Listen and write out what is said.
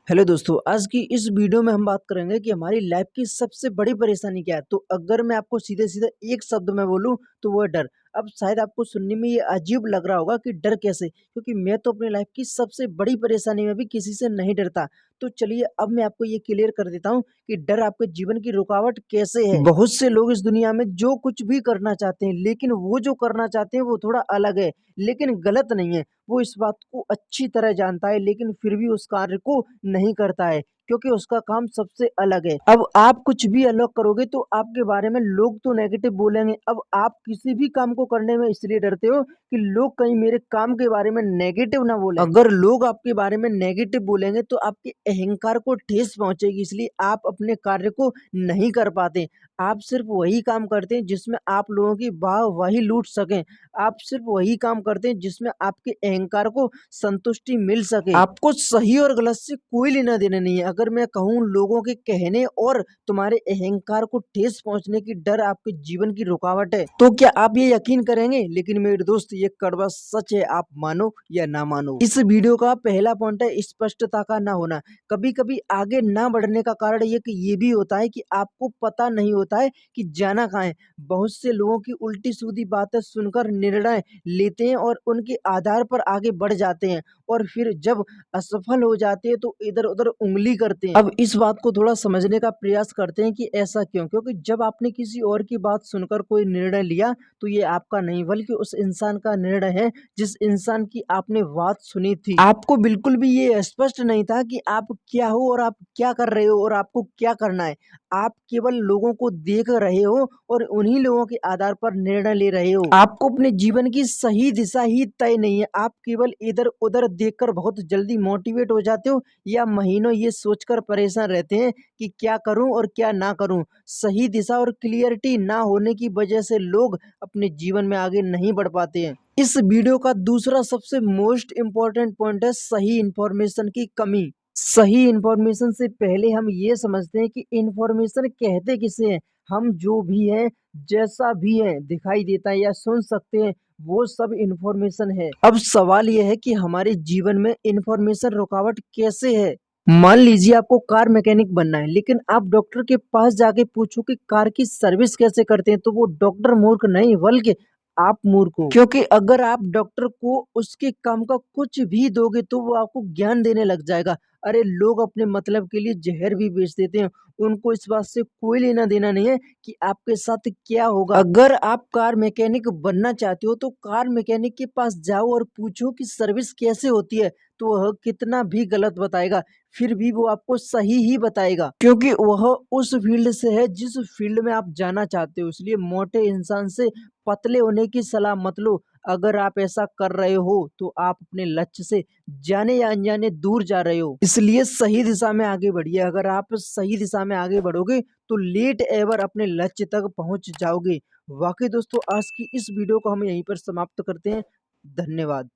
Hello दोस्तों, आज की इस वीडियो में हम बात करेंगे कि हमारी लाइफ की सबसे बड़ी परेशानी क्या है। तो अगर मैं आपको सीधे-सीधे एक शब्द में बोलूँ तो वो है डर। अब शायद आपको सुनने में ये अजीब लग रहा होगा कि डर कैसे? क्योंकि मैं तो अपनी लाइफ की सबसे बड़ी परेशानी में भी किसी से नहीं डरता। तो चलिए अब मैं आपको ये क्लियर कर देता हूँ कि डर आपके जीवन की रुकावट कैसे है। बहुत से लोग इस दुनिया में जो कुछ भी करना चाहते हैं, लेकिन वो जो करना चाहते हैं वो थोड़ा अलग है, लेकिन गलत नहीं है। वो इस बात को अच्छी तरह जानता है, लेकिन फिर भी उस कार्य को नहीं करता है, क्योंकि उसका काम सबसे अलग है। अब आप कुछ भी अलग करोगे तो आपके बारे में लोग तो नेगेटिव बोलेंगे। अब आप किसी भी काम को करने में इसलिए डरते हो कि लोग कहीं मेरे काम के बारे में नेगेटिव ना बोले। अगर लोग आपके बारे में नेगेटिव बोलेंगे तो आपके अहंकार को ठेस पहुंचेगी, इसलिए आप अपने कार्य को नहीं कर पाते। आप सिर्फ वही काम करते हैं जिसमें आप लोगों की वाहवाही लूट सकें। आप सिर्फ वही काम करते हैं जिसमें आपके अहंकार को संतुष्टि मिल सके। आपको सही और गलत से कोई लेना देना नहीं है। अगर मैं कहूँ लोगों के कहने और तुम्हारे अहंकार को ठेस पहुंचने की डर आपके जीवन की रुकावट है, तो क्या आप ये यकीन करेंगे? लेकिन मेरे दोस्त, ये कड़वा सच है, आप मानो या ना मानो। इस वीडियो का पहला पॉइंट है स्पष्टता का ना होना। कभी कभी आगे ना बढ़ने का कारण ये भी होता है कि आपको पता नहीं होता है कि जाना कहाँ है। बहुत से लोगों की उल्टी सीधी बातें सुनकर निर्णय लेते हैं और उनके आधार पर आगे बढ़ जाते हैं, और फिर जब असफल हो जाते हैं तो इधर-उधर उंगली करते हैं। अब इस बात को थोड़ा समझने का प्रयास करते हैं कि ऐसा क्यों? क्योंकि जब आपने किसी और की बात सुनकर कोई निर्णय लिया तो ये आपका नहीं बल्कि उस इंसान का निर्णय है जिस इंसान की आपने बात सुनी थी। आपको बिल्कुल भी ये स्पष्ट नहीं था कि आप क्या हो और आप क्या कर रहे हो और आपको क्या करना है। आप केवल लोगों को देख रहे हो और उन्हीं लोगों के आधार पर निर्णय ले रहे हो। आपको अपने जीवन की सही दिशा ही तय नहीं है। आप केवल इधर-उधर देखकर बहुत जल्दी मोटिवेट हो जाते हो या महीनों ये सोचकर परेशान रहते हैं कि क्या करूं और क्या ना करूं। सही दिशा और क्लियरिटी ना होने की वजह से लोग अपने जीवन में आगे नहीं बढ़ पाते हैं। इस वीडियो का दूसरा सबसे मोस्ट इम्पोर्टेंट पॉइंट है सही इंफॉर्मेशन की कमी। सही इंफॉर्मेशन से पहले हम ये समझते हैं कि इंफॉर्मेशन कहते किसे हैं। हम जो भी हैं, जैसा भी है, दिखाई देता है या सुन सकते हैं, वो सब इंफॉर्मेशन है। अब सवाल ये है कि हमारे जीवन में इंफॉर्मेशन रुकावट कैसे है। मान लीजिए आपको कार मैकेनिक बनना है, लेकिन आप डॉक्टर के पास जाके पूछो कि कार की सर्विस कैसे करते हैं, तो वो डॉक्टर मूर्ख नहीं बल्कि आप मूर्ख हो। क्योंकि अगर आप डॉक्टर को उसके काम का कुछ भी दोगे तो वो आपको ज्ञान देने लग जाएगा। अरे लोग अपने मतलब के लिए जहर भी बेच देते हैं। उनको इस बात से कोई लेना देना नहीं है कि आपके साथ क्या होगा। अगर आप कार मैकेनिक बनना चाहते हो तो कार मैकेनिक के पास जाओ और पूछो कि सर्विस कैसे होती है, तो वह कितना भी गलत बताएगा फिर भी वो आपको सही ही बताएगा, क्योंकि वह उस फील्ड से है जिस फील्ड में आप जाना चाहते हो। इसलिए मोटे इंसान से पतले होने की सलाह मत लो। अगर आप ऐसा कर रहे हो तो आप अपने लक्ष्य से जाने या अनजाने दूर जा रहे हो। इसलिए सही दिशा में आगे बढ़िए। अगर आप सही दिशा में आगे बढ़ोगे तो लेट एवर अपने लक्ष्य तक पहुंच जाओगे। वाकई दोस्तों, आज की इस वीडियो को हम यहीं पर समाप्त करते हैं। धन्यवाद।